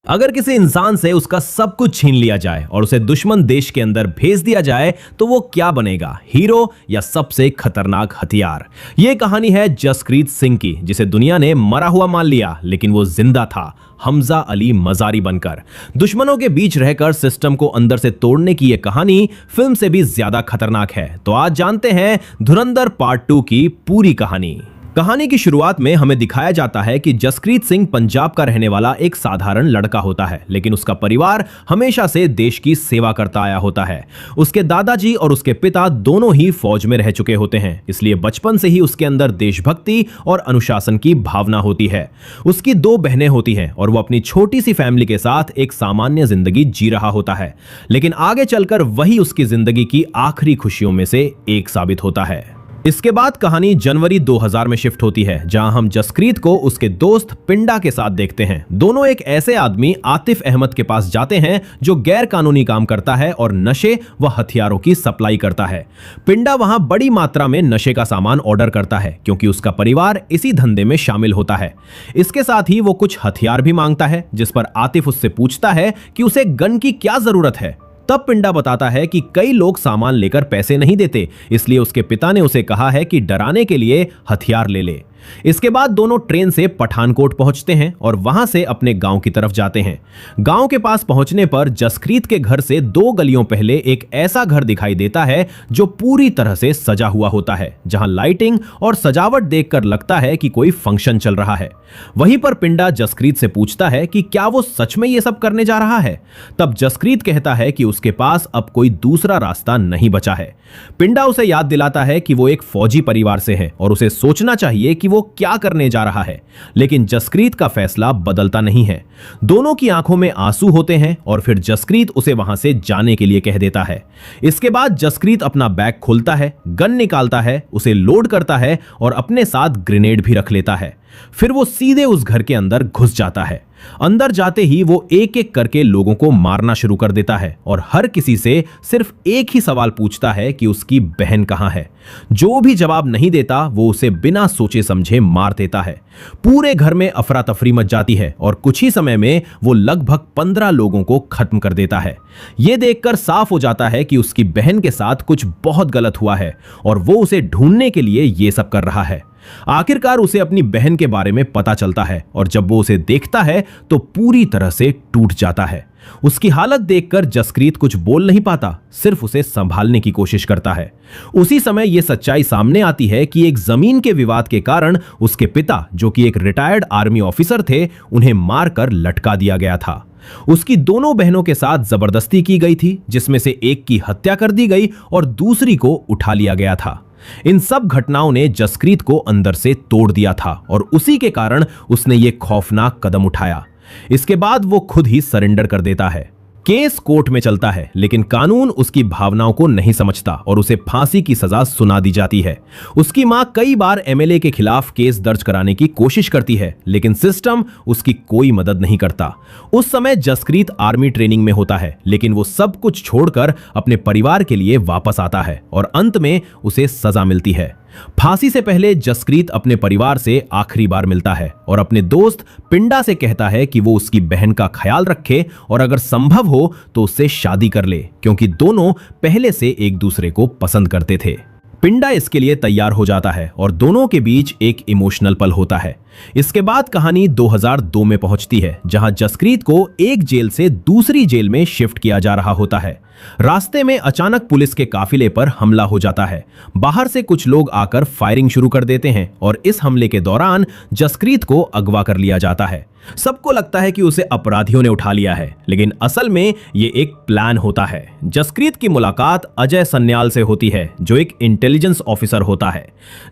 अगर किसी इंसान से उसका सब कुछ छीन लिया जाए और उसे दुश्मन देश के अंदर भेज दिया जाए तो वो क्या बनेगा, हीरो या सबसे खतरनाक हथियार। ये कहानी है जसप्रीत सिंह की, जिसे दुनिया ने मरा हुआ मान लिया लेकिन वो जिंदा था, हमजा अली मजारी बनकर। दुश्मनों के बीच रहकर सिस्टम को अंदर से तोड़ने की यह कहानी फिल्म से भी ज्यादा खतरनाक है। तो आज जानते हैं धुरंधर पार्ट 2 की पूरी कहानी। कहानी की शुरुआत में हमें दिखाया जाता है कि जसप्रीत सिंह पंजाब का रहने वाला एक साधारण लड़का होता है, लेकिन उसका परिवार हमेशा से देश की सेवा करता आया होता है। उसके दादाजी और उसके पिता दोनों ही फौज में रह चुके होते हैं, इसलिए बचपन से ही उसके अंदर देशभक्ति और अनुशासन की भावना होती है। उसकी 2 बहनें होती हैं और वो अपनी छोटी सी फैमिली के साथ एक सामान्य जिंदगी जी रहा होता है, लेकिन आगे चलकर वही उसकी जिंदगी की आखिरी खुशियों में से एक साबित होता है। इसके बाद कहानी जनवरी 2000 में शिफ्ट होती है, जहां हम जसप्रीत को उसके दोस्त पिंडा के साथ देखते हैं। दोनों एक ऐसे आदमी आतिफ अहमद के पास जाते हैं जो गैर कानूनी काम करता है और नशे व हथियारों की सप्लाई करता है। पिंडा वहां बड़ी मात्रा में नशे का सामान ऑर्डर करता है क्योंकि उसका परिवार इसी धंधे में शामिल होता है। इसके साथ ही वो कुछ हथियार भी मांगता है, जिस पर आतिफ उससे पूछता है कि उसे गन की क्या जरूरत है। तब पिंडा बताता है कि कई लोग सामान लेकर पैसे नहीं देते, इसलिए उसके पिता ने उसे कहा है कि डराने के लिए हथियार ले ले। इसके बाद दोनों ट्रेन से पठानकोट पहुंचते हैं और वहां से अपने गांव की तरफ जाते हैं। गांव के पास पहुंचने पर जसप्रीत के घर से 2 गलियों पहले एक ऐसा घर दिखाई देता है जो पूरी तरह से सजा हुआ होता है, जहां लाइटिंग और सजावट देखकर लगता है कि कोई फंक्शन चल रहा है। वहीं पर पिंडा जसप्रीत से पूछता है कि क्या वो सच में ये सब करने जा रहा है। तब जसप्रीत कहता है कि उसके पास अब कोई दूसरा रास्ता नहीं बचा है। पिंडा उसे याद दिलाता है कि वो एक फौजी परिवार से है और उसे सोचना चाहिए कि वो क्या करने जा रहा है, लेकिन जसप्रीत का फैसला बदलता नहीं है। दोनों की आंखों में आंसू होते हैं और फिर जसप्रीत उसे वहां से जाने के लिए कह देता है। इसके बाद जसप्रीत अपना बैग खोलता है, गन निकालता है, उसे लोड करता है और अपने साथ ग्रेनेड भी रख लेता है। फिर वो सीधे उस घर के अंदर घुस जाता है। अंदर जाते ही वो एक एक करके लोगों को मारना शुरू कर देता है और हर किसी से सिर्फ एक ही सवाल पूछता है कि उसकी बहन कहां है। जो भी जवाब नहीं देता वो उसे बिना सोचे समझे मार देता है। पूरे घर में अफरा तफरी मच जाती है और कुछ ही समय में वो लगभग 15 लोगों को खत्म कर देता है। यह देखकर साफ हो जाता है कि उसकी बहन के साथ कुछ बहुत गलत हुआ है और वो उसे ढूंढने के लिए ये सब कर रहा है। आखिरकार उसे अपनी बहन के बारे में पता चलता है और जब वो उसे देखता है तो पूरी तरह से टूट जाता है। उसकी हालत देखकर जसप्रीत कुछ बोल नहीं पाता, सिर्फ उसे संभालने की कोशिश करता है। उसी समय यह सच्चाई सामने आती है कि एक जमीन के विवाद के कारण उसके पिता, जो कि एक रिटायर्ड आर्मी ऑफिसर थे, उन्हें मारकर लटका दिया गया था। उसकी दोनों बहनों के साथ जबरदस्ती की गई थी, जिसमें से एक की हत्या कर दी गई और दूसरी को उठा लिया गया था। इन सब घटनाओं ने जसप्रीत को अंदर से तोड़ दिया था और उसी के कारण उसने ये खौफनाक कदम उठाया। इसके बाद वो खुद ही सरेंडर कर देता है। केस कोर्ट में चलता है, लेकिन कानून उसकी भावनाओं को नहीं समझता और उसे फांसी की सजा सुना दी जाती है। उसकी मां कई बार एमएलए के खिलाफ केस दर्ज कराने की कोशिश करती है, लेकिन सिस्टम उसकी कोई मदद नहीं करता। उस समय जसप्रीत आर्मी ट्रेनिंग में होता है, लेकिन वो सब कुछ छोड़कर अपने परिवार के लिए वापस आता है और अंत में उसे सजा मिलती है। फांसी से पहले जसप्रीत अपने परिवार से आखिरी बार मिलता है और अपने दोस्त पिंडा से कहता है कि वो उसकी बहन का ख्याल रखे और अगर संभव हो तो उससे शादी कर ले, क्योंकि दोनों पहले से एक दूसरे को पसंद करते थे। पिंडा इसके लिए तैयार हो जाता है और दोनों के बीच एक इमोशनल पल होता है। इसके बाद कहानी 2002 में पहुंचती है, जहां जसप्रीत को एक जेल से दूसरी जेल में शिफ्ट किया जा रहा होता है। रास्ते में अचानक पुलिस के काफिले पर हमला हो जाता है। बाहर से कुछ लोग आकर फायरिंग शुरू कर देते हैं और इस हमले के दौरान जसप्रीत को अगवा कर लिया जाता है। सबको लगता है कि उसे अपराधियों ने उठा लिया है, लेकिन असल में ये एक प्लान होता है। जसप्रीत की मुलाकात अजय सन्याल से होती है, जो एक इंटेलिजेंस ऑफिसर होता है।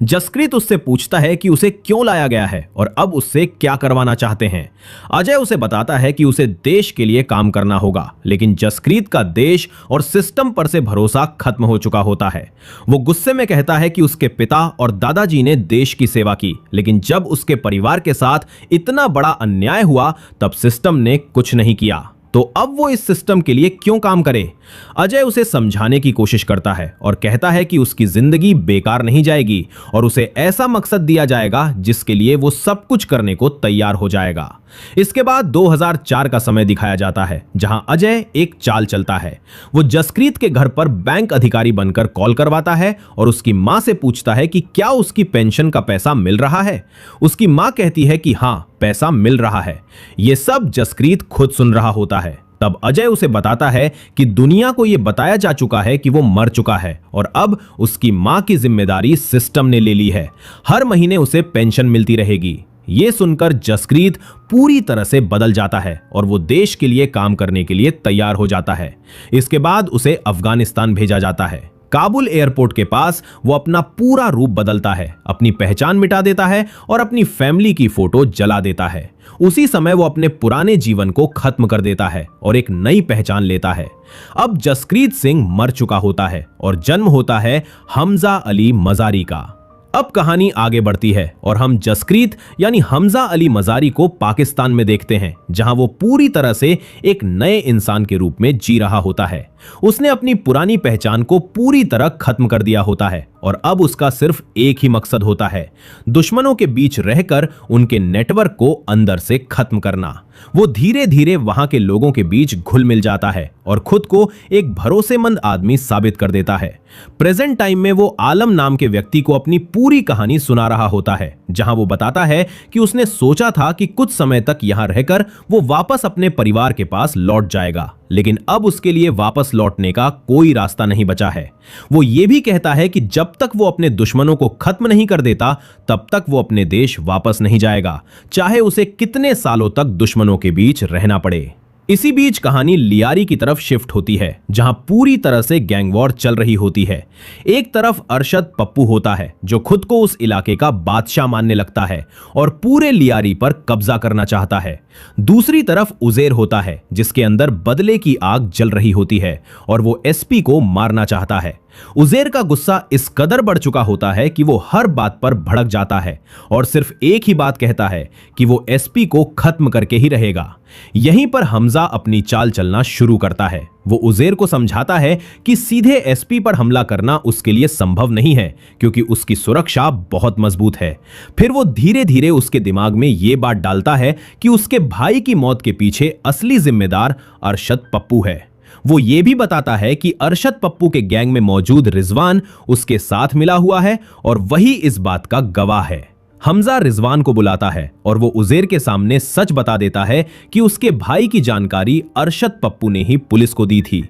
जसप्रीत उससे पूछता है कि उसे क्यों लाया गया है और अब उससे क्या करवाना चाहते हैं। अजय उसे बताता है कि उसे देश के लिए काम करना होगा, लेकिन जसप्रीत का देश और सिस्टम पर से भरोसा खत्म हो चुका होता है। वो गुस्से में कहता है कि उसके पिता और दादाजी ने देश की सेवा की, लेकिन जब उसके परिवार के साथ इतना बड़ा अन्याय हुआ तब सिस्टम ने कुछ नहीं किया। तो अब वो इस सिस्टम के लिए क्यों काम करे? अजय उसे समझाने की कोशिश करता है और कहता है कि उसकी जिंदगी बेकार नहीं जाएगी और उसे ऐसा मकसद दिया जाएगा जिसके लिए वो सब कुछ करने को तैयार हो जाएगा। इसके बाद 2004 का समय दिखाया जाता है, जहां अजय एक चाल चलता है। वो जसक्रीत के घर पर बैंक अधिकारी बनकर कॉल करवाता है और उसकी मां से पूछता है कि क्या उसकी पेंशन का पैसा मिल रहा है। उसकी मां कहती है कि हां, पैसा मिल रहा है। ये सब जसक्रीत खुद सुन रहा होता है। तब अजय उसे बताता है कि दुनिया को यह बताया जा चुका है कि वो मर चुका है और अब उसकी मां की जिम्मेदारी सिस्टम ने ले ली है। हर महीने उसे पेंशन मिलती रहेगी। ये सुनकर जसक्रीत पूरी तरह से बदल जाता है और वो देश के लिए काम करने के लिए तैयार हो जाता है। इसके बाद उसे अफगानिस्तान भेजा जाता है। काबुल एयरपोर्ट के पास वो अपना पूरा रूप बदलता है, अपनी पहचान मिटा देता है और अपनी फैमिली की फोटो जला देता है। उसी समय वो अपने पुराने जीवन को खत्म कर देता है और एक नई पहचान लेता है। अब जसक्रीत सिंह मर चुका होता है और जन्म होता है हमजा अली मजारी का। अब कहानी आगे बढ़ती है और हम जसक्रीत यानी हमजा अली मजारी को पाकिस्तान में देखते हैं, जहां वो पूरी तरह से एक नए इंसान के रूप में जी रहा होता है। उसने अपनी पुरानी पहचान को पूरी तरह खत्म कर दिया होता है और अब उसका सिर्फ एक ही मकसद होता है, दुश्मनों के बीच रहकर उनके नेटवर्क को अंदर से खत्म करना। वो धीरे धीरे वहां के लोगों के बीच घुल मिल जाता है और खुद को एक भरोसेमंद आदमी साबित कर देता है। प्रेजेंट टाइम में वो आलम नाम के व्यक्ति को अपनी पूरी कहानी सुना रहा होता है, जहां वो बताता है कि उसने सोचा था कि कुछ समय तक यहां रहकर वो वापस अपने परिवार के पास लौट जाएगा, लेकिन अब उसके लिए वापस लौटने का कोई रास्ता नहीं बचा है। वो ये भी कहता है कि जब तक वो अपने दुश्मनों को खत्म नहीं कर देता, तब तक वो अपने देश वापस नहीं जाएगा, चाहे उसे कितने सालों तक दुश्मनों के बीच रहना पड़े। इसी बीच कहानी लियारी की तरफ शिफ्ट होती है, जहां पूरी तरह से गैंग वॉर चल रही होती है। एक तरफ अरशद पप्पू होता है, जो खुद को उस इलाके का बादशाह मानने लगता है और पूरे लियारी पर कब्जा करना चाहता है। दूसरी तरफ उजेर होता है, जिसके अंदर बदले की आग जल रही होती है और वो एसपी को मारना चाहता है। उजेर का गुस्सा इस कदर बढ़ चुका होता है कि वो हर बात पर भड़क जाता है और सिर्फ एक ही बात कहता है कि वो एसपी को खत्म करके ही रहेगा। यहीं पर हमजा अपनी चाल चलना शुरू करता है। वो उजेर को समझाता है कि सीधे एसपी पर हमला करना उसके लिए संभव नहीं है, क्योंकि उसकी सुरक्षा बहुत मजबूत है। फिर वो धीरे धीरे उसके दिमाग में ये बात डालता है कि उसके भाई की मौत के पीछे असली जिम्मेदार अरशद पप्पू है। वो ये भी बताता है कि अरशद पप्पू के गैंग में मौजूद रिजवान उसके साथ मिला हुआ है और वही इस बात का गवाह है। हमजा रिजवान को बुलाता है और वो उजेर के सामने सच बता देता है कि उसके भाई की जानकारी अरशद पप्पू ने ही पुलिस को दी थी।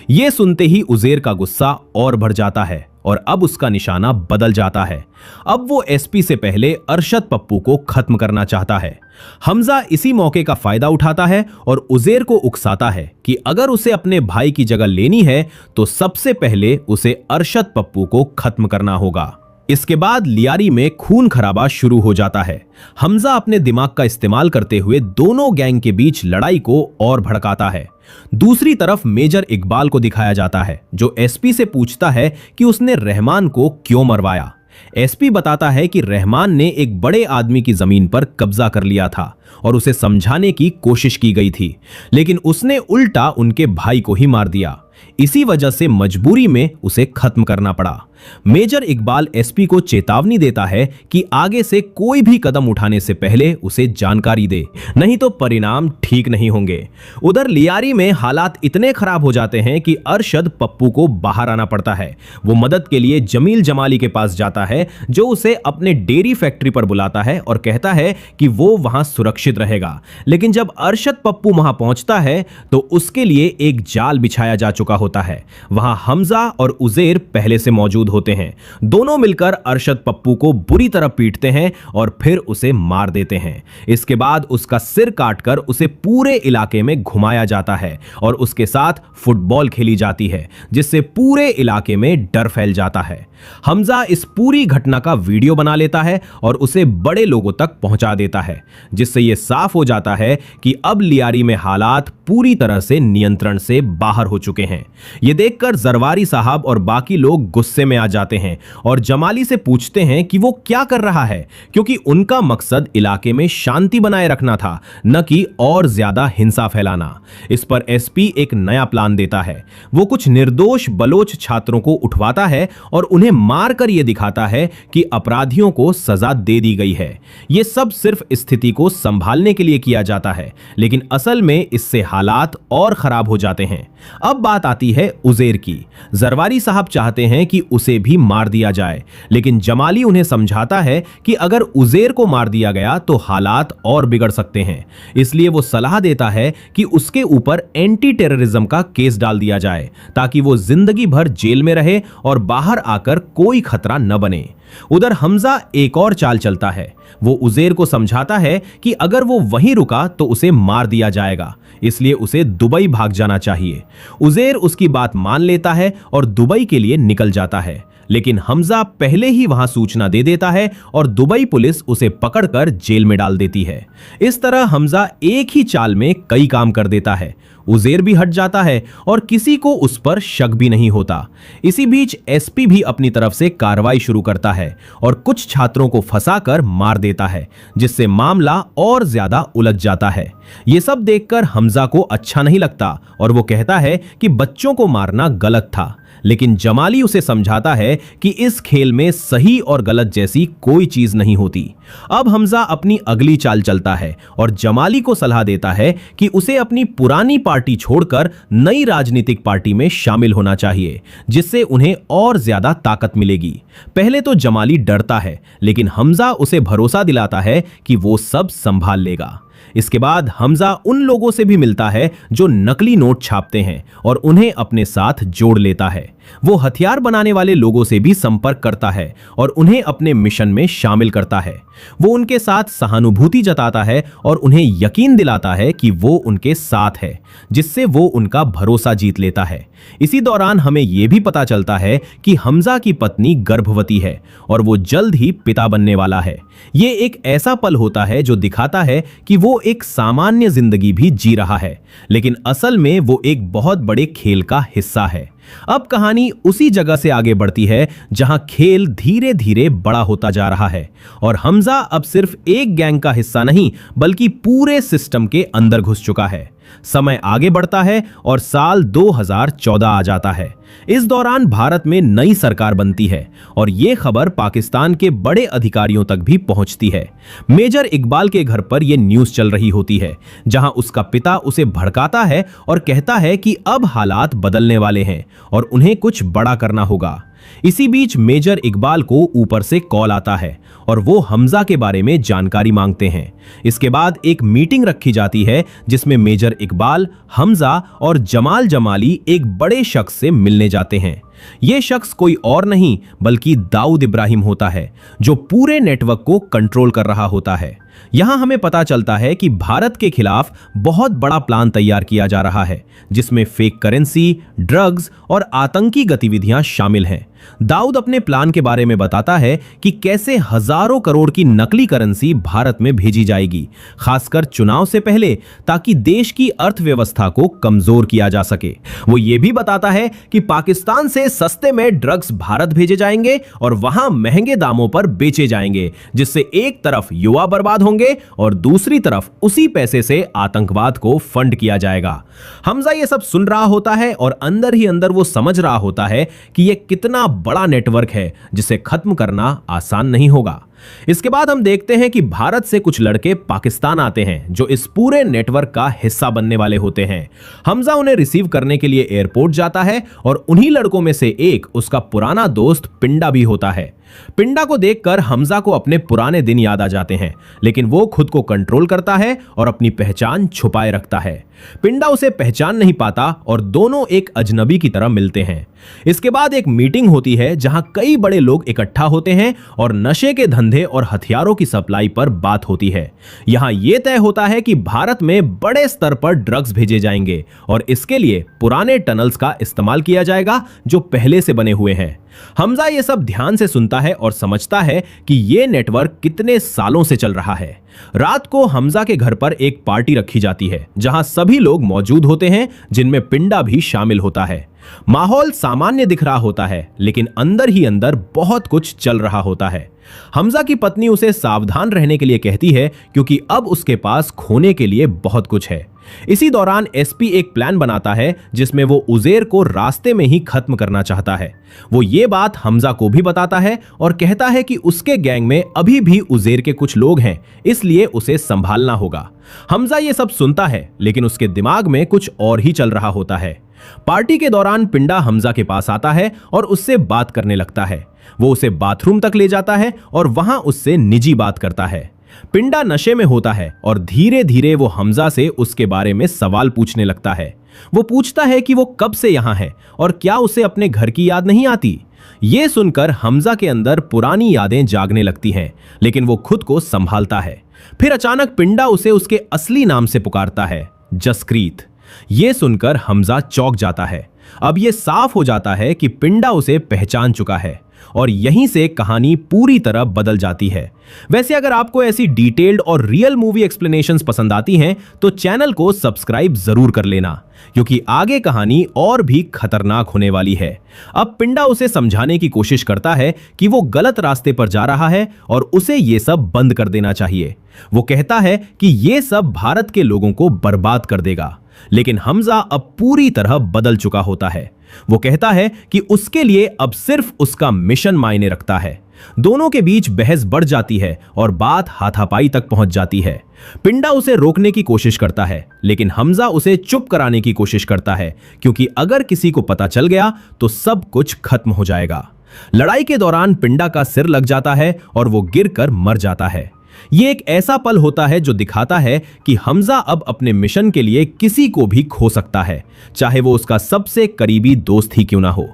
ये सुनते ही उजेर का गुस्सा और बढ़ जाता है और अब उसका निशाना बदल जाता है। अब वो एसपी से पहले अरशद पप्पू को खत्म करना चाहता है। हमजा इसी मौके का फायदा उठाता है और उजेर को उकसाता है कि अगर उसे अपने भाई की जगह लेनी है तो सबसे पहले उसे अरशद पप्पू को खत्म करना होगा। इसके बाद लियारी में खून खराबा शुरू हो जाता है। हमजा अपने दिमाग का इस्तेमाल करते हुए दोनों गैंग के बीच लड़ाई को और भड़काता है। दूसरी तरफ मेजर इकबाल को दिखाया जाता है, जो एसपी से पूछता है कि उसने रहमान को क्यों मरवाया। एसपी बताता है कि रहमान ने एक बड़े आदमी की जमीन पर कब्जा कर लिया था और उसे समझाने की कोशिश की गई थी, लेकिन उसने उल्टा उनके भाई को ही मार दिया। इसी वजह से मजबूरी में उसे खत्म करना पड़ा। मेजर इकबाल एसपी को चेतावनी देता है कि आगे से कोई भी कदम उठाने से पहले उसे जानकारी दे, नहीं तो परिणाम ठीक नहीं होंगे। उधर लियारी में हालात इतने खराब हो जाते हैं कि अरशद पप्पू को बाहर आना पड़ता है। वो मदद के लिए जमील जमाली के पास जाता है, जो उसे अपने डेयरी फैक्ट्री पर बुलाता है और कहता है कि वो वहां सुरक्षित रहेगा। लेकिन जब अरशद पप्पू वहां पहुंचता है तो उसके लिए एक जाल बिछाया जा चुका होता है। वहां हमजा और उजेर पहले से मौजूद होते हैं। दोनों मिलकर अरशद पप्पू को बुरी तरह पीटते हैं और फिर उसे मार देते हैं। इसके बाद उसका सिर काटकर उसे पूरे इलाके में घुमाया जाता है और उसके साथ फुटबॉल खेली जाती है, जिससे पूरे इलाके में डर फैल जाता है। हमजा इस पूरी घटना का वीडियो बना लेता है और उसे बड़े लोगों तक पहुंचा देता है, जिससे यह साफ हो जाता है कि अब लियारी में हालात पूरी तरह से नियंत्रण से बाहर हो चुके हैं। हैं। ये देखकर जरवारी साहब और बाकी लोग गुस्से में आ जाते हैं और जमाली से पूछते हैं कि वो क्या कर रहा है, क्योंकि उनका मकसद इलाके में शांति बनाए रखना था, न कि और ज्यादा हिंसा फैलाना। इस पर एसपी एक नया प्लान देता है। वो कुछ निर्दोष बलोच छात्रों को उठवाता है और उन्हें मारकर यह दिखाता है कि अपराधियों को सजा दे दी गई है। यह सब सिर्फ स्थिति को संभालने के लिए किया जाता है, लेकिन असल में इससे हालात और खराब हो जाते हैं। अब बात आती है उजेर की। जरवारी साहब चाहते हैं कि उसे भी मार दिया जाए, लेकिन जमाली उन्हें समझाता है कि अगर उजेर को मार दिया गया तो हालात और बिगड़ सकते हैं। इसलिए वो सलाह देता है कि उसके ऊपर एंटी टेररिज्म का केस डाल दिया जाए, ताकि वो जिंदगी भर जेल में रहे और बाहर आकर कोई खतरा न बने। उधर हमजा एक और चाल चलता है। वो उजेर को समझाता है कि अगर वो वहीं रुका तो उसे मार दिया जाएगा, इसलिए उसे दुबई भाग जाना चाहिए। उजेर उसकी बात मान लेता है और दुबई के लिए निकल जाता है, लेकिन हमजा पहले ही वहां सूचना दे देता है और दुबई पुलिस उसे पकड़कर जेल में डाल देती है। इस तरह हमजा एक ही चाल में कई काम कर देता है। उजेर भी हट जाता है और किसी को उस पर शक भी नहीं होता। इसी बीच एसपी भी अपनी तरफ से कार्रवाई शुरू करता है और कुछ छात्रों को फंसाकर मार देता है, जिससे मामला और ज्यादा उलझ जाता है। ये सब देखकर हमजा को अच्छा नहीं लगता और वो कहता है कि बच्चों को मारना गलत था, लेकिन जमाली उसे समझाता है कि इस खेल में सही और गलत जैसी कोई चीज नहीं होती। अब हमजा अपनी अगली चाल चलता है और जमाली को सलाह देता है कि उसे अपनी पुरानी पार्टी छोड़कर नई राजनीतिक पार्टी में शामिल होना चाहिए, जिससे उन्हें और ज्यादा ताकत मिलेगी। पहले तो जमाली डरता है, लेकिन हमजा उसे भरोसा दिलाता है कि वो सब संभाल लेगा। इसके बाद हमजा उन लोगों से भी मिलता है जो नकली नोट छापते हैं और उन्हें अपने साथ जोड़ लेता है। वो हथियार बनाने वाले लोगों से भी संपर्क करता है और उन्हें अपने मिशन में शामिल करता है। वो उनके साथ सहानुभूति जताता है और उन्हें यकीन दिलाता है कि वो उनके साथ है, जिससे वो उनका भरोसा जीत लेता है। इसी दौरान हमें यह भी पता चलता है कि हमजा की पत्नी गर्भवती है और वो जल्द ही पिता बनने वाला है। ये एक ऐसा पल होता है जो दिखाता है कि वो एक सामान्य जिंदगी भी जी रहा है, लेकिन असल में वो एक बहुत बड़े खेल का हिस्सा है। अब कहानी उसी जगह से आगे बढ़ती है जहां खेल धीरे धीरे बड़ा होता जा रहा है और हमजा अब सिर्फ एक गैंग का हिस्सा नहीं, बल्कि पूरे सिस्टम के अंदर घुस चुका है। समय आगे बढ़ता है और साल 2014 आ जाता है। इस दौरान भारत में नई सरकार बनती है और यह खबर पाकिस्तान के बड़े अधिकारियों तक भी पहुंचती है। मेजर इकबाल के घर पर यह न्यूज़ चल रही होती है, जहां उसका पिता उसे भड़काता है और कहता है कि अब हालात बदलने वाले हैं और उन्हें कुछ बड़ा करना होगा। इसी बीच मेजर इकबाल को ऊपर से कॉल आता है और वो हमजा के बारे में जानकारी मांगते हैं। इसके बाद एक मीटिंग रखी जाती है जिसमें मेजर इकबाल, हमजा और जमाल जमाली एक बड़े शख्स से मिलने जाते हैं। यह शख्स कोई और नहीं बल्कि दाऊद इब्राहिम होता है, जो पूरे नेटवर्क को कंट्रोल कर रहा होता है। यहां हमें पता चलता है कि भारत के खिलाफ बहुत बड़ा प्लान तैयार किया जा रहा है, जिसमें फेक करेंसी, ड्रग्स और आतंकी गतिविधियां शामिल हैं। दाऊद अपने प्लान के बारे में बताता है कि कैसे हजारों करोड़ की नकली करेंसी भारत में भेजी जाएगी, खासकर चुनाव से पहले, ताकि देश की अर्थव्यवस्था को कमजोर किया जा सके। वो ये भी बताता है कि पाकिस्तान से सस्ते में ड्रग्स भारत भेजे जाएंगे और वहां महंगे दामों पर बेचे जाएंगे, जिससे एक तरफ युवा बर्बाद होंगे और दूसरी तरफ उसी पैसे से आतंकवाद को फंड किया जाएगा। हमजा ये सब सुन रहा होता है और अंदर ही अंदर वो समझ रहा होता है कि यह कितना बड़ा नेटवर्क है जिसे खत्म करना आसान नहीं होगा। इसके बाद हम देखते हैं कि भारत से कुछ लड़के पाकिस्तान आते हैं जो इस पूरे नेटवर्क का हिस्सा बनने वाले होते हैं। हमजा उन्हें रिसीव करने के लिए एयरपोर्ट जाता है और उन्हीं लड़कों में से एक उसका पुराना दोस्त पिंडा भी होता है। पिंडा को देखकर हमजा को अपने पुराने दिन याद आ जाते हैं, लेकिन वो खुद को कंट्रोल करता है और अपनी पहचान छुपाए रखता है। पिंडा उसे पहचान नहीं पाता और दोनों एक अजनबी की तरह मिलते हैं। इसके बाद एक मीटिंग होती है जहां कई बड़े लोग इकट्ठा होते हैं और नशे के धंधे और हथियारों की सप्लाई पर बात होती है। यहां यह तय होता है कि भारत में बड़े स्तर पर ड्रग्स भेजे जाएंगे और इसके लिए पुराने टनल्स का इस्तेमाल किया जाएगा जो पहले से बने हुए हैं। हमजा ये सब ध्यान से सुनता है और समझता है कि यह नेटवर्क कितने सालों से चल रहा है। रात को हमजा के घर पर एक पार्टी रखी जाती है जहां सभी लोग मौजूद होते हैं, जिनमें पिंडा भी शामिल होता है। माहौल सामान्य दिख रहा होता है, लेकिन अंदर ही अंदर बहुत कुछ चल रहा होता है। हमजा की पत्नी उसे सावधान रहने के लिए कहती है, क्योंकि अब उसके पास खोने के लिए बहुत कुछ है। इसी दौरान एसपी एक प्लान बनाता है जिसमें वो उजेर को रास्ते में ही खत्म करना चाहता है। वो ये बात हमजा को भी बताता है और कहता है कि उसके गैंग में अभी भी उजेर के कुछ लोग हैं, इसलिए उसे संभालना होगा। हमजा ये सब सुनता है, लेकिन उसके दिमाग में कुछ और ही चल रहा होता है। पार्टी के दौरान पिंडा हमजा के पास आता है और उससे बात करने लगता है। वो उसे बाथरूम तक ले जाता है और वहां उससे निजी बात करता है। पिंडा नशे में होता है और धीरे धीरे वो हमजा से उसके बारे में सवाल पूछने लगता है। वो पूछता है कि वो कब से यहां है और क्या उसे अपने घर की याद नहीं आती। ये सुनकर हमजा के अंदर पुरानी यादें जागने लगती हैं, लेकिन वो खुद को संभालता है। फिर अचानक पिंडा उसे उसके असली नाम से पुकारता है, जसक्रीत। ये सुनकर हमजा चौंक जाता है। अब ये साफ हो जाता है कि पिंडा उसे पहचान चुका है और यहीं से कहानी पूरी तरह बदल जाती है। वैसे अगर आपको ऐसी डिटेल्ड और रियल मूवी एक्सप्लेनेशंस पसंद आती हैं तो चैनल को सब्सक्राइब जरूर कर लेना, क्योंकि आगे कहानी और भी खतरनाक होने वाली है। अब पिंडा उसे समझाने की कोशिश करता है कि वो गलत रास्ते पर जा रहा है और उसे ये सब बंद कर देना चाहिए। वो कहता है कि ये सब भारत के लोगों को बर्बाद कर देगा, लेकिन हमजा अब पूरी तरह बदल चुका होता है। वो कहता है कि उसके लिए अब सिर्फ उसका मिशन मायने रखता है। दोनों के बीच बहस बढ़ जाती है और बात हाथापाई तक पहुंच जाती है। पिंडा उसे रोकने की कोशिश करता है, लेकिन हमजा उसे चुप कराने की कोशिश करता है, क्योंकि अगर किसी को पता चल गया तो सब कुछ खत्म हो जाएगा। लड़ाई के दौरान पिंडा का सिर लग जाता है और वो गिरकर मर जाता है। ये एक ऐसा पल होता है जो दिखाता है कि हमजा अब अपने मिशन के लिए किसी को भी खो सकता है, चाहे वो उसका सबसे करीबी दोस्त ही क्यों ना हो।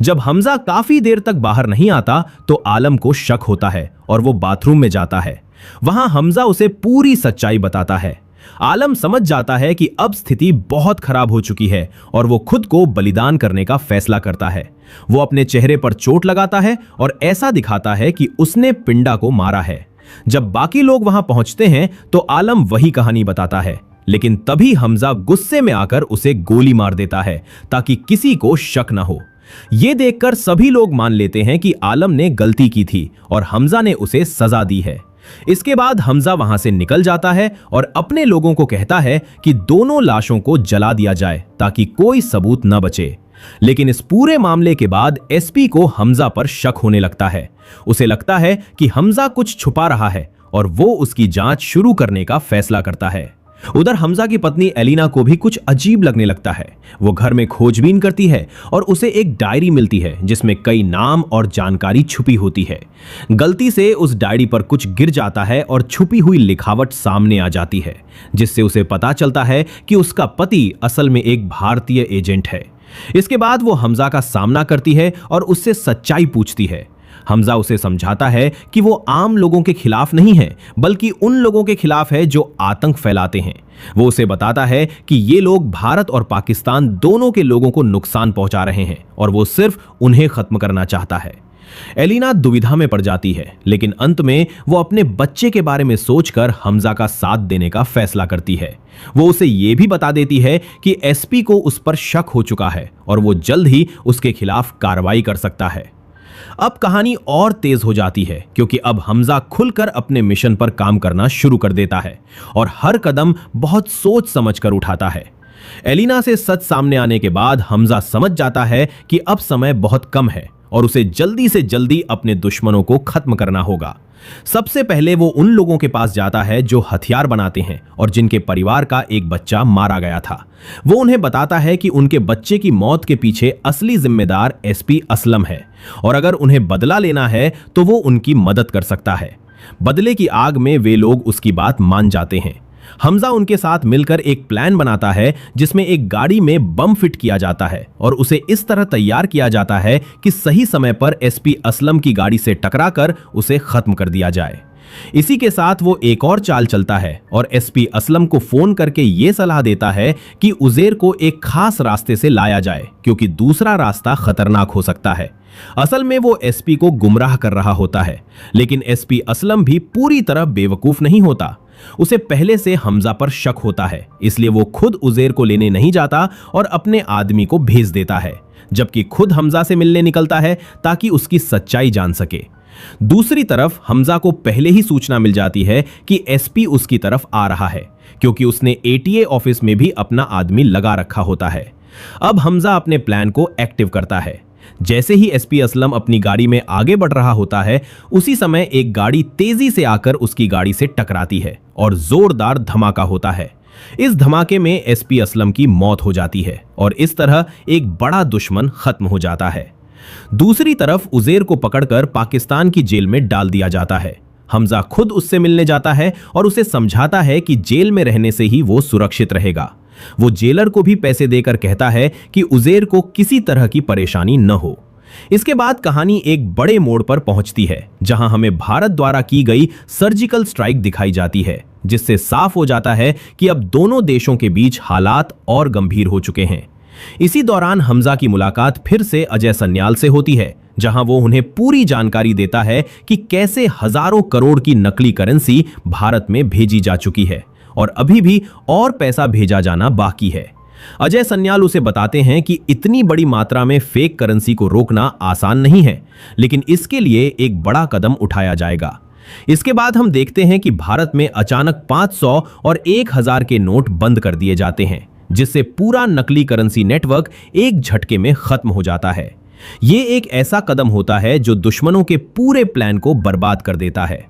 जब हमजा काफी देर तक बाहर नहीं आता तो आलम को शक होता है और वो बाथरूम में जाता है। वहां हमजा उसे पूरी सच्चाई बताता है। आलम समझ जाता है कि अब स्थिति बहुत खराब हो चुकी है और वो खुद को बलिदान करने का फैसला करता है। वो अपने चेहरे पर चोट लगाता है और ऐसा दिखाता है कि उसने पिंडा को मारा है। जब बाकी लोग वहां पहुंचते हैं तो आलम वही कहानी बताता है, लेकिन तभी हमजा गुस्से में आकर उसे गोली मार देता है ताकि किसी को शक न हो। यह देखकर सभी लोग मान लेते हैं कि आलम ने गलती की थी और हमजा ने उसे सजा दी है। इसके बाद हमजा वहां से निकल जाता है और अपने लोगों को कहता है कि दोनों लाशों को जला दिया जाए ताकि कोई सबूत न बचे। लेकिन इस पूरे मामले के बाद एसपी को हमजा पर शक होने लगता है। उसे लगता है कि हमजा कुछ छुपा रहा है और वो उसकी जांच शुरू करने का फैसला करता है। उधर हमजा की पत्नी एलिना को भी कुछ अजीब लगने लगता है। वो घर में खोजबीन करती है और उसे एक डायरी मिलती है जिसमें कई नाम और जानकारी छुपी होती है। गलती से उस डायरी पर कुछ गिर जाता है और छुपी हुई लिखावट सामने आ जाती है, जिससे उसे पता चलता है कि उसका पति असल में एक भारतीय एजेंट है। इसके बाद वो हमजा का सामना करती है और उससे सच्चाई पूछती है। हमजा उसे समझाता है कि वो आम लोगों के खिलाफ नहीं है, बल्कि उन लोगों के खिलाफ है जो आतंक फैलाते हैं। वो उसे बताता है कि ये लोग भारत और पाकिस्तान दोनों के लोगों को नुकसान पहुंचा रहे हैं और वो सिर्फ उन्हें खत्म करना चाहता है। एलिना दुविधा में पड़ जाती है, लेकिन अंत में वो अपने बच्चे के बारे में सोचकर हमजा का साथ देने का फैसला करती है। वो उसे ये भी बता देती है कि एसपी को उस पर शक हो चुका है और वो जल्द ही उसके खिलाफ कार्रवाई कर सकता है। अब कहानी और तेज हो जाती है, क्योंकि अब हमजा खुलकर अपने मिशन पर काम करना शुरू कर देता है और हर कदम बहुत सोच समझकर उठाता है। एलिना से सच सामने आने के बाद हमजा समझ जाता है कि अब समय बहुत कम है और उसे जल्दी से जल्दी अपने दुश्मनों को खत्म करना होगा। सबसे पहले वो उन लोगों के पास जाता है जो हथियार बनाते हैं और जिनके परिवार का एक बच्चा मारा गया था। वो उन्हें बताता है कि उनके बच्चे की मौत के पीछे असली जिम्मेदार एसपी असलम है और अगर उन्हें बदला लेना है तो वो उनकी मदद कर सकता है। बदले की आग में वे लोग उसकी बात मान जाते हैं। हमजा उनके साथ मिलकर एक प्लान बनाता है जिसमें एक गाड़ी में बम फिट किया जाता है और उसे इस तरह तैयार किया जाता है कि सही समय पर एसपी असलम की गाड़ी से टकराकर उसे खत्म कर दिया जाए। इसी के साथ वो एक और चाल चलता है और एसपी असलम को फोन करके ये सलाह देता है कि उजेर को एक खास रास्ते से लाया जाए, क्योंकि दूसरा रास्ता खतरनाक हो सकता है। असल में वो एसपी को गुमराह कर रहा होता है, लेकिन एसपी असलम भी पूरी तरह बेवकूफ नहीं होता। उसे पहले से हमजा पर शक होता है, इसलिए वो खुद उज़ैर को लेने नहीं जाता और अपने आदमी को भेज देता है, जबकि खुद हमजा से मिलने निकलता है ताकि उसकी सच्चाई जान सके। दूसरी तरफ हमजा को पहले ही सूचना मिल जाती है कि एसपी उसकी तरफ आ रहा है, क्योंकि उसने एटीए ऑफिस में भी अपना आदमी लगा रखा होता है। अब हमजा अपने प्लान को एक्टिव करता है। जैसे ही एसपी असलम अपनी गाड़ी में आगे बढ़ रहा होता है, उसी समय एक गाड़ी तेजी से आकर उसकी गाड़ी से टकराती है और जोरदार धमाका होता है। इस धमाके में एसपी असलम की मौत हो जाती है और इस तरह एक बड़ा दुश्मन खत्म हो जाता है। दूसरी तरफ उज़ैर को पकड़कर पाकिस्तान की जेल में डाल दिया जाता है। हमजा खुद उससे मिलने जाता है और उसे समझाता है कि जेल में रहने से ही वो सुरक्षित रहेगा। वो जेलर को भी पैसे देकर कहता है कि उज़ैर को किसी तरह की परेशानी न हो। इसके बाद कहानी एक बड़े मोड़ पर पहुंचती है, जहां हमें भारत द्वारा की गई सर्जिकल स्ट्राइक दिखाई जाती है, जिससे साफ हो जाता है कि अब दोनों देशों के बीच हालात और गंभीर हो चुके हैं। इसी दौरान हमजा की मुलाकात फिर से अजय सन्याल से होती है, जहां वो उन्हें पूरी जानकारी देता है कि कैसे हजारों करोड़ की नकली करेंसी भारत में भेजी जा चुकी है और अभी भी और पैसा भेजा जाना बाकी है। अजय सन्याल उसे बताते हैं कि इतनी बड़ी मात्रा में फेक करेंसी को रोकना आसान नहीं है, लेकिन इसके लिए एक बड़ा कदम उठाया जाएगा। इसके बाद हम देखते हैं कि भारत में अचानक 500 और 1000 के नोट बंद कर दिए जाते हैं, जिससे पूरा नकली करेंसी नेटवर्क एक झटके में खत्म हो जाता है। ये एक ऐसा कदम होता है जो दुश्मनों के पूरे प्लान को बर्बाद कर देता है।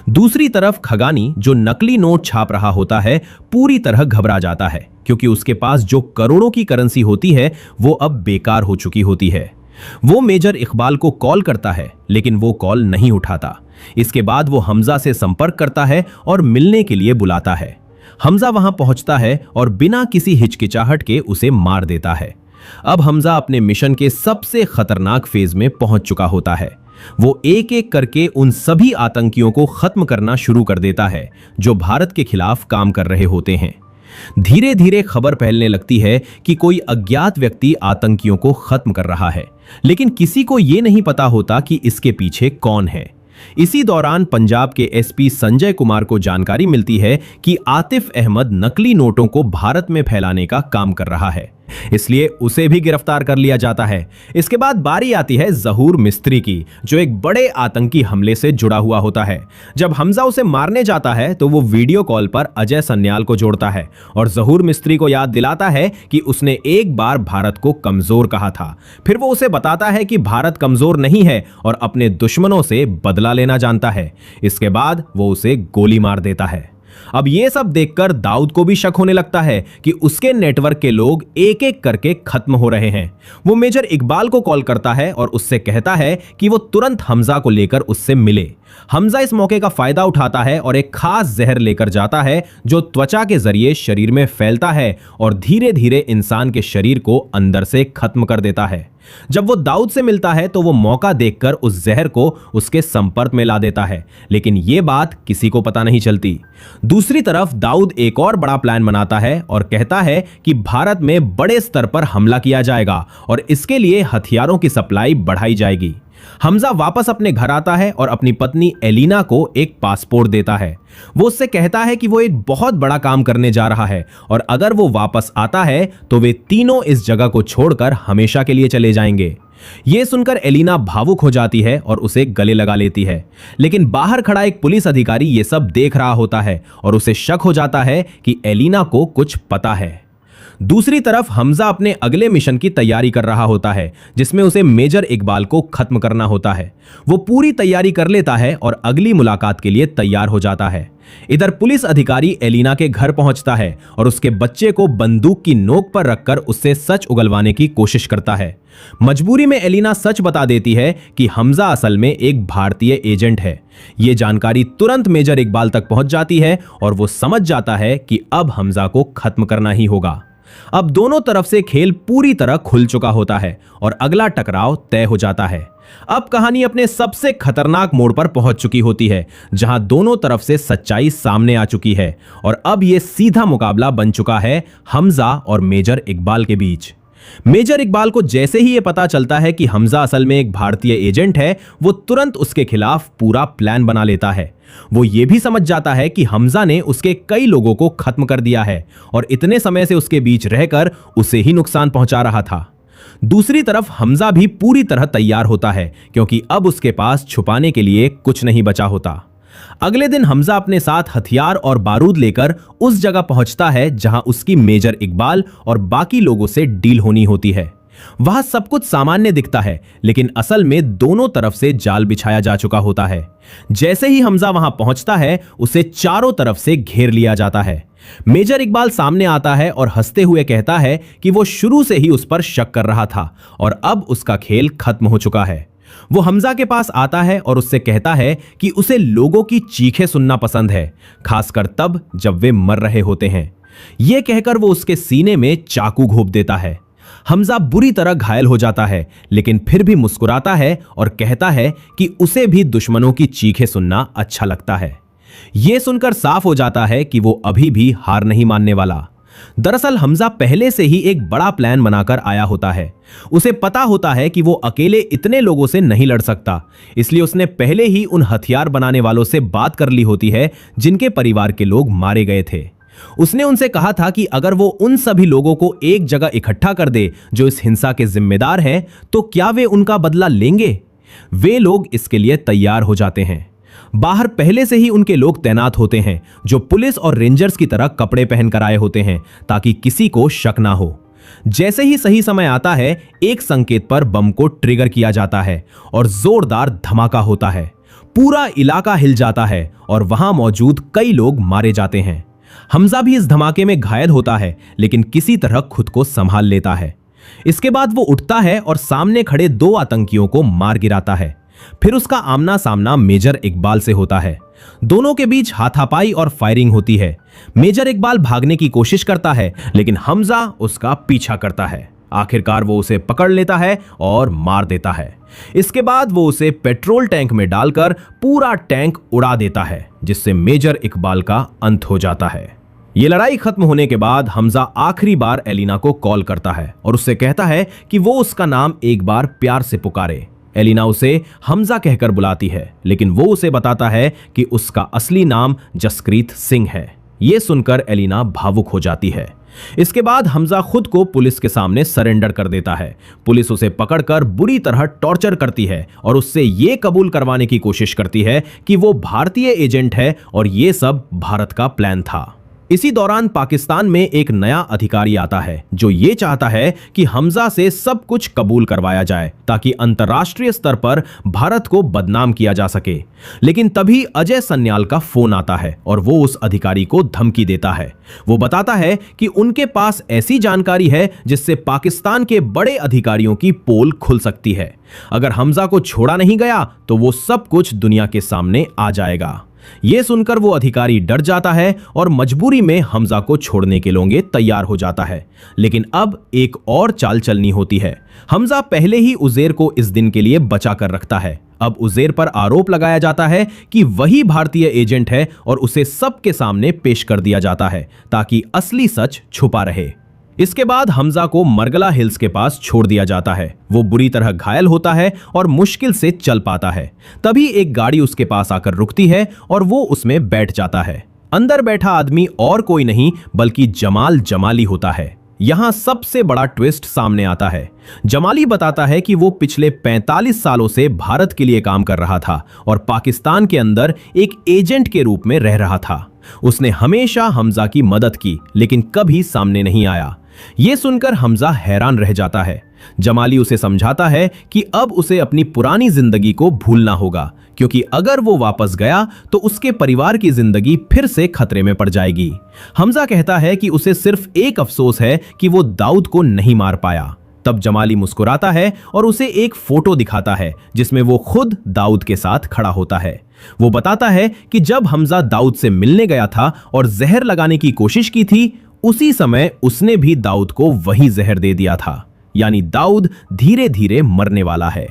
दूसरी तरफ खगानी, जो नकली नोट छाप रहा होता है, पूरी तरह घबरा जाता है, क्योंकि उसके पास जो करोड़ों की करेंसी होती है वो अब बेकार हो चुकी होती है। वो मेजर इकबाल को कॉल करता है, लेकिन वो कॉल नहीं उठाता। इसके बाद वो हमजा से संपर्क करता है और मिलने के लिए बुलाता है। हमजा वहां पहुंचता है और बिना किसी हिचकिचाहट के उसे मार देता है। अब हमजा अपने मिशन के सबसे खतरनाक फेज में पहुंच चुका होता है। वो एक एक करके उन सभी आतंकियों को खत्म करना शुरू कर देता है जो भारत के खिलाफ काम कर रहे होते हैं। धीरे धीरे खबर फैलने लगती है कि कोई अज्ञात व्यक्ति आतंकियों को खत्म कर रहा है, लेकिन किसी को यह नहीं पता होता कि इसके पीछे कौन है। इसी दौरान पंजाब के एसपी संजय कुमार को जानकारी मिलती है कि आतिफ अहमद नकली नोटों को भारत में फैलाने का काम कर रहा है, इसलिए उसे भी गिरफ्तार कर लिया जाता है। इसके बाद बारी आती है ज़हूर मिस्त्री की, जो एक बड़े आतंकी हमले से जुड़ा हुआ होता है। जब हमजा उसे मारने जाता है तो वो वीडियो कॉल पर अजय सन्याल को जोड़ता है और ज़हूर मिस्त्री को याद दिलाता है कि उसने एक बार भारत को कमजोर कहा था। फिर वो उसे बताता है कि भारत कमजोर नहीं है और अपने दुश्मनों से बदला लेना जानता है। इसके बाद वो उसे गोली मार देता है। अब ये सब देखकर दाऊद को भी शक होने लगता है कि उसके नेटवर्क के लोग एक एक करके खत्म हो रहे हैं। वो मेजर इकबाल को कॉल करता है और उससे कहता है कि वो तुरंत हमजा को लेकर उससे मिले। हमजा इस मौके का फायदा उठाता है और एक खास जहर लेकर जाता है जो त्वचा के जरिए शरीर में फैलता है और धीरे धीरे इंसान के शरीर को अंदर से खत्म कर देता है। जब वो दाऊद से मिलता है तो वो मौका देखकर उस जहर को उसके संपर्क में ला देता है, लेकिन ये बात किसी को पता नहीं चलती। दूसरी तरफ दाऊद एक और बड़ा प्लान बनाता है और कहता है कि भारत में बड़े स्तर पर हमला किया जाएगा और इसके लिए हथियारों की सप्लाई बढ़ाई जाएगी। हमजा वापस अपने घर आता है और अपनी पत्नी एलिना को एक पासपोर्ट देता है। वो उससे कहता है कि वो एक बहुत बड़ा काम करने जा रहा है और अगर वो वापस आता है तो वे तीनों इस जगह को छोड़कर हमेशा के लिए चले जाएंगे। ये सुनकर एलिना भावुक हो जाती है और उसे गले लगा लेती है, लेकिन बाहर खड़ा एक पुलिस अधिकारी ये सब देख रहा होता है और उसे शक हो जाता है कि एलिना को कुछ पता है। दूसरी तरफ हमजा अपने अगले मिशन की तैयारी कर रहा होता है, जिसमें उसे मेजर इकबाल को खत्म करना होता है। वो पूरी तैयारी कर लेता है और अगली मुलाकात के लिए तैयार हो जाता है। इधर पुलिस अधिकारी एलिना के घर पहुंचता है और उसके बच्चे को बंदूक की नोक पर रखकर उससे सच उगलवाने की कोशिश करता है। मजबूरी में एलिना सच बता देती है कि हमजा असल में एक भारतीय एजेंट है। ये जानकारी तुरंत मेजर इकबाल तक पहुंच जाती है और वो समझ जाता है कि अब हमजा को खत्म करना ही होगा। अब दोनों तरफ से खेल पूरी तरह खुल चुका होता है और अगला टकराव तय हो जाता है। अब कहानी अपने सबसे खतरनाक मोड़ पर पहुंच चुकी होती है, जहां दोनों तरफ से सच्चाई सामने आ चुकी है और अब यह सीधा मुकाबला बन चुका है हमजा और मेजर इकबाल के बीच। मेजर इकबाल को जैसे ही यह पता चलता है कि हमजा असल में एक भारतीय एजेंट है, वो तुरंत उसके खिलाफ पूरा प्लान बना लेता है। वो ये भी समझ जाता है कि हमजा ने उसके कई लोगों को खत्म कर दिया है और इतने समय से उसके बीच रहकर उसे ही नुकसान पहुंचा रहा था। दूसरी तरफ हमजा भी पूरी तरह तैयार होता है, क्योंकि अब उसके पास छुपाने के लिए कुछ नहीं बचा होता। अगले दिन हमजा अपने साथ हथियार और बारूद लेकर उस जगह पहुंचता है जहां उसकी मेजर इकबाल और बाकी लोगों से डील होनी होती है। वहां सब कुछ सामान्य दिखता है, लेकिन असल में दोनों तरफ से जाल बिछाया जा चुका होता है। जैसे ही हमजा वहां पहुंचता है, उसे चारों तरफ से घेर लिया जाता है। मेजर इकबाल सामने आता है और हंसते हुए कहता है कि वो शुरू से ही उस पर शक कर रहा था और अब उसका खेल खत्म हो चुका है। वो हमजा के पास आता है और उससे कहता है कि उसे लोगों की चीखें सुनना पसंद है, खासकर तब जब वे मर रहे होते हैं। यह कहकर वो उसके सीने में चाकू घोंप देता है। हमजा बुरी तरह घायल हो जाता है, लेकिन फिर भी मुस्कुराता है और कहता है कि उसे भी दुश्मनों की चीखें सुनना अच्छा लगता है। यह सुनकर साफ हो जाता है कि वो अभी भी हार नहीं मानने वाला। दरअसल हमजा पहले से ही एक बड़ा प्लान बनाकर आया होता है। उसे पता होता है कि वो अकेले इतने लोगों से नहीं लड़ सकता, इसलिए उसने पहले ही उन हथियार बनाने वालों से बात कर ली होती है जिनके परिवार के लोग मारे गए थे। उसने उनसे कहा था कि अगर वो उन सभी लोगों को एक जगह इकट्ठा कर दे जो इस हिंसा के जिम्मेदार हैं, तो क्या वे उनका बदला लेंगे। वे लोग इसके लिए तैयार हो जाते हैं। बाहर पहले से ही उनके लोग तैनात होते हैं, जो पुलिस और रेंजर्स की तरह कपड़े पहनकर आए होते हैं, ताकि किसी को शक ना हो। जैसे ही सही समय आता है, एक संकेत पर बम को ट्रिगर किया जाता है और जोरदार धमाका होता है। पूरा इलाका हिल जाता है और वहां मौजूद कई लोग मारे जाते हैं। हमजा भी इस धमाके में घायल होता है, लेकिन किसी तरह खुद को संभाल लेता है। इसके बाद वो उठता है और सामने खड़े 2 आतंकियों को मार गिराता है। फिर उसका आमना सामना मेजर इकबाल से होता है। दोनों के बीच हाथापाई और फायरिंग होती है। मेजर इकबाल भागने की कोशिश करता है, लेकिन हमजा उसका पीछा करता है। आखिरकार वो उसे पकड़ लेता है और मार देता है। इसके बाद वो उसे पेट्रोल टैंक में डालकर पूरा टैंक उड़ा देता है, जिससे मेजर इकबाल का अंत हो जाता है। ये लड़ाई खत्म होने के बाद हमजा आखिरी बार एलिना को कॉल करता है और उससे कहता है कि वो उसका नाम एक बार प्यार से पुकारे। एलिना उसे हमजा कहकर बुलाती है, लेकिन वो उसे बताता है कि उसका असली नाम जसक्रीत सिंह है। यह सुनकर एलिना भावुक हो जाती है। इसके बाद हमजा खुद को पुलिस के सामने सरेंडर कर देता है। पुलिस उसे पकड़कर बुरी तरह टॉर्चर करती है और उससे यह कबूल करवाने की कोशिश करती है कि वो भारतीय एजेंट है और यह सब भारत का प्लान था। इसी दौरान पाकिस्तान में एक नया अधिकारी आता है जो ये चाहता है कि हमजा से सब कुछ कबूल करवाया जाए, ताकि अंतर्राष्ट्रीय स्तर पर भारत को बदनाम किया जा सके। लेकिन तभी अजय सन्याल का फोन आता है और वो उस अधिकारी को धमकी देता है। वो बताता है कि उनके पास ऐसी जानकारी है जिससे पाकिस्तान के बड़े अधिकारियों की पोल खुल सकती है। अगर हमजा को छोड़ा नहीं गया तो वो सब कुछ दुनिया के सामने आ जाएगा। यह सुनकर वो अधिकारी डर जाता है और मजबूरी में हमजा को छोड़ने के लिए तैयार हो जाता है। लेकिन अब एक और चाल चलनी होती है। हमजा पहले ही उज़ैर को इस दिन के लिए बचा कर रखता है। अब उज़ैर पर आरोप लगाया जाता है कि वही भारतीय एजेंट है और उसे सबके सामने पेश कर दिया जाता है, ताकि असली सच छुपा रहे। इसके बाद हमजा को मरगला हिल्स के पास छोड़ दिया जाता है। वो बुरी तरह घायल होता है और मुश्किल से चल पाता है। तभी एक गाड़ी उसके पास आकर रुकती है और वो उसमें बैठ जाता है। अंदर बैठा आदमी और कोई नहीं बल्कि जमाल जमाली होता है। यहां सबसे बड़ा ट्विस्ट सामने आता है। जमाली बताता है कि वो पिछले 45 सालों से भारत के लिए काम कर रहा था और पाकिस्तान के अंदर एक एजेंट के रूप में रह रहा था। उसने हमेशा हमजा की मदद की, लेकिन कभी सामने नहीं आया। यह सुनकर हमजा हैरान रह जाता है। जमाली उसे समझाता है कि अब उसे अपनी पुरानी जिंदगी को भूलना होगा, क्योंकि अगर वो वापस गया तो उसके परिवार की जिंदगी फिर से खतरे में पड़ जाएगी। हमजा कहता है कि उसे सिर्फ एक अफसोस है कि वो दाऊद को नहीं मार पाया। तब जमाली मुस्कुराता है और उसे एक फोटो दिखाता है जिसमें वो खुद दाऊद के साथ खड़ा होता है। वो बताता है कि जब हमजा दाऊद से मिलने गया था और जहर लगाने की कोशिश की थी, उसी समय उसने भी दाऊद को वही जहर दे दिया था। यानी दाऊद धीरे धीरे मरने वाला है।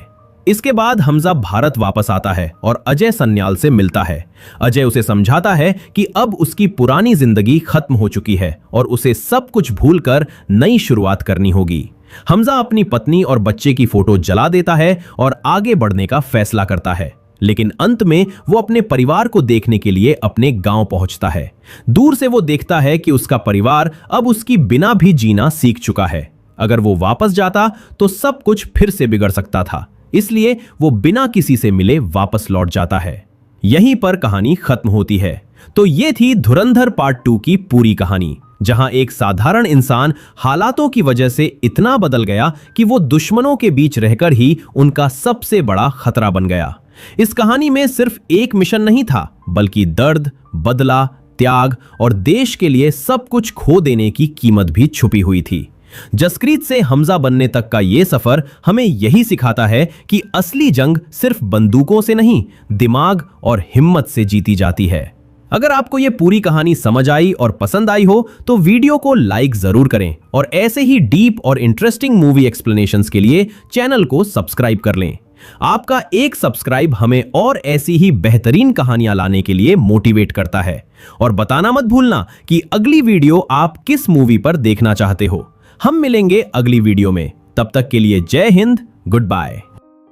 इसके बाद हमजा भारत वापस आता है और अजय सन्याल से मिलता है। अजय उसे समझाता है कि अब उसकी पुरानी जिंदगी खत्म हो चुकी है और उसे सब कुछ भूलकर नई शुरुआत करनी होगी। हमजा अपनी पत्नी और बच्चे की फोटो जला देता है और आगे बढ़ने का फैसला करता है, लेकिन अंत में वो अपने परिवार को देखने के लिए अपने गांव पहुंचता है। दूर से वो देखता है कि उसका परिवार अब उसकी बिना भी जीना सीख चुका है। अगर वो वापस जाता तो सब कुछ फिर से बिगड़ सकता था, इसलिए वो बिना किसी से मिले वापस लौट जाता है। यहीं पर कहानी खत्म होती है। तो ये थी धुरंधर पार्ट 2 की पूरी कहानी, जहां एक साधारण इंसान हालातों की वजह से इतना बदल गया कि वो दुश्मनों के बीच रहकर ही उनका सबसे बड़ा खतरा बन गया। इस कहानी में सिर्फ एक मिशन नहीं था, बल्कि दर्द, बदला, त्याग और देश के लिए सब कुछ खो देने की कीमत भी छुपी हुई थी। जसक्रीत से हमजा बनने तक का ये सफर हमें यही सिखाता है कि असली जंग सिर्फ बंदूकों से नहीं, दिमाग और हिम्मत से जीती जाती है। अगर आपको ये पूरी कहानी समझ आई और पसंद आई हो तो वीडियो को लाइक जरूर करें और ऐसे ही डीप और इंटरेस्टिंग मूवी एक्सप्लेनेशंस के लिए चैनल को सब्सक्राइब कर लें। आपका एक सब्सक्राइब हमें और ऐसी ही बेहतरीन कहानियां लाने के लिए मोटिवेट करता है। और बताना मत भूलना कि अगली वीडियो आप किस मूवी पर देखना चाहते हो। हम मिलेंगे अगली वीडियो में, तब तक के लिए जय हिंद, गुड बाय।